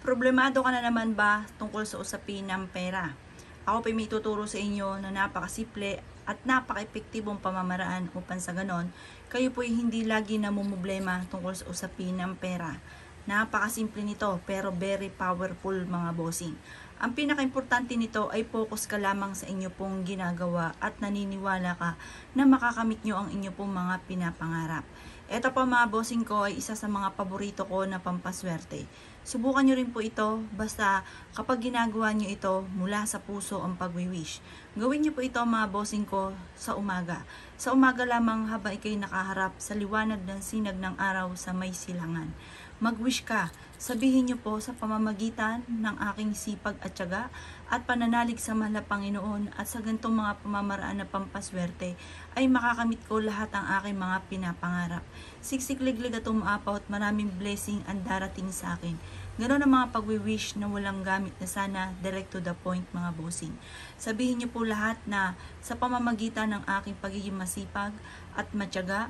Problemado ka na naman ba tungkol sa usapin ng pera? Ako pa may tuturo sa inyo na napakasimple at napaka-epektibong pamamaraan upang sa ganon, kayo po hindi lagi namumblema tungkol sa usapin ng pera. Napakasimple nito pero very powerful mga bossing. Ang pinaka-importante nito ay focus ka lamang sa inyo pong ginagawa at naniniwala ka na makakamit nyo ang inyo pong mga pinapangarap. Ito po mga bossing ko ay isa sa mga paborito ko na pampaswerte. Subukan nyo rin po ito basta kapag ginagawa nyo ito mula sa puso ang pagwi-wish. Gawin nyo po ito mga bossing ko sa umaga. Sa umaga lamang habang ikay nakaharap sa liwanag ng sinag ng araw sa may silangan. Mag-wish ka. Sabihin niyo po sa pamamagitan ng aking sipag at tiyaga at pananalig sa mahal na Panginoon at sa ganitong mga pamamaraan na pampaswerte ay makakamit ko lahat ang aking mga pinapangarap. Siksik-liglig at umaapaw at maraming blessing ang darating sa akin. Ganoon ang mga pagwi-wish na walang gamit na sana, direct to the point mga bossing. Sabihin niyo po lahat na sa pamamagitan ng aking pagiging masipag at matyaga,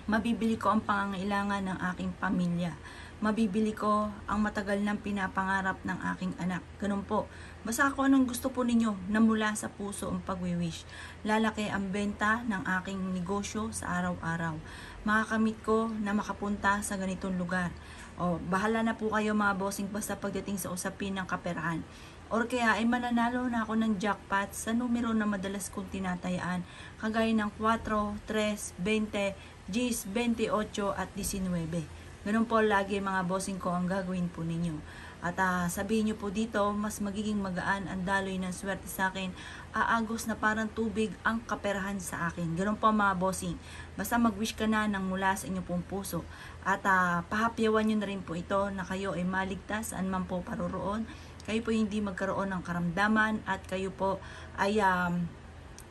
mabibili ko ang pangangailangan ng aking pamilya. Mabibili ko ang matagal ng pinapangarap ng aking anak. Ganun po. Basta ako anong gusto po ninyo na mula sa puso ang pagwi-wish. Lalaki ang benta ng aking negosyo sa araw-araw. Makakamit ko na makapunta sa ganitong lugar. O, bahala na po kayo mga bossing basta pagdating sa usapin ng kaperahan. Or kaya ay mananalo na ako ng jackpot sa numero na madalas kong tinatayaan. Kagaya ng 4, 3, 20, 10, 28 at 19. Ganun po lagi mga bossing ko ang gagawin po ninyo. At sabihin nyo po dito, mas magiging magaan ang daloy ng swerte sa akin. Aagos na parang tubig ang kaperahan sa akin. Ganun po mga bossing. Basta mag-wish ka na ng mula sa inyo pong puso. At pahapyawan nyo na rin po ito na kayo ay maligtas saan man po paroroon. Kayo po hindi magkaroon ng karamdaman at kayo po ay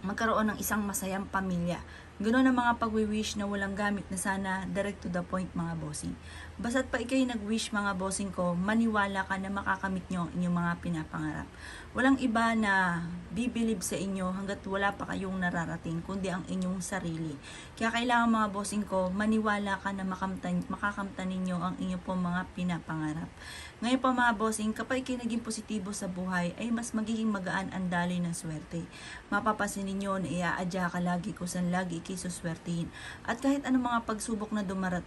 magkaroon ng isang masayang pamilya. Ganoon ang mga pagwi-wish na walang gamit na sana, direct to the point mga bossing. Basta't pa ikay nag-wish mga bossing ko, maniwala ka na makakamit nyo inyong mga pinapangarap. Walang iba na bibilib sa inyo hanggat wala pa kayong nararating, kundi ang inyong sarili. Kaya kailangan mga bossing ko, maniwala ka na makakamtan ninyo ang inyong pong mga pinapangarap. Ngayon po mga bossing, kapag ikay naging positibo sa buhay, ay mas magiging magaan ang daloy ng swerte. Mapapasin ninyo na iaadya ka lagi kung saan lagi ikay suswertihin. At kahit anong mga pagsubok na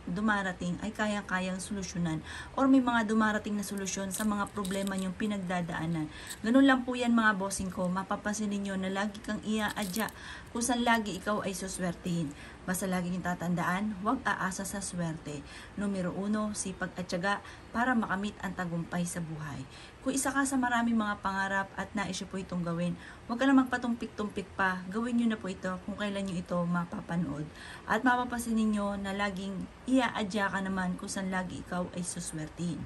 dumarating ay kayang-kayang solusyonan or may mga dumarating na solusyon sa mga problema nyong pinagdadaanan. Ganun lang po yan mga bossing ko, mapapasin ninyo na lagi kang iaadya kung saan lagi ikaw ay suswertihin. Basta lagi niyong tatandaan, huwag aasa sa swerte. Numero 1, sipag at tiyaga para makamit ang tagumpay sa buhay. Kung isa ka sa maraming mga pangarap at nais po itong gawin, huwag ka na magpatumpik-tumpik pa. Gawin niyo na po ito kung kailan niyo ito mapapanood. At mapapasin ninyo na laging iaadya ka naman kung saan lagi ikaw ay suswertihin.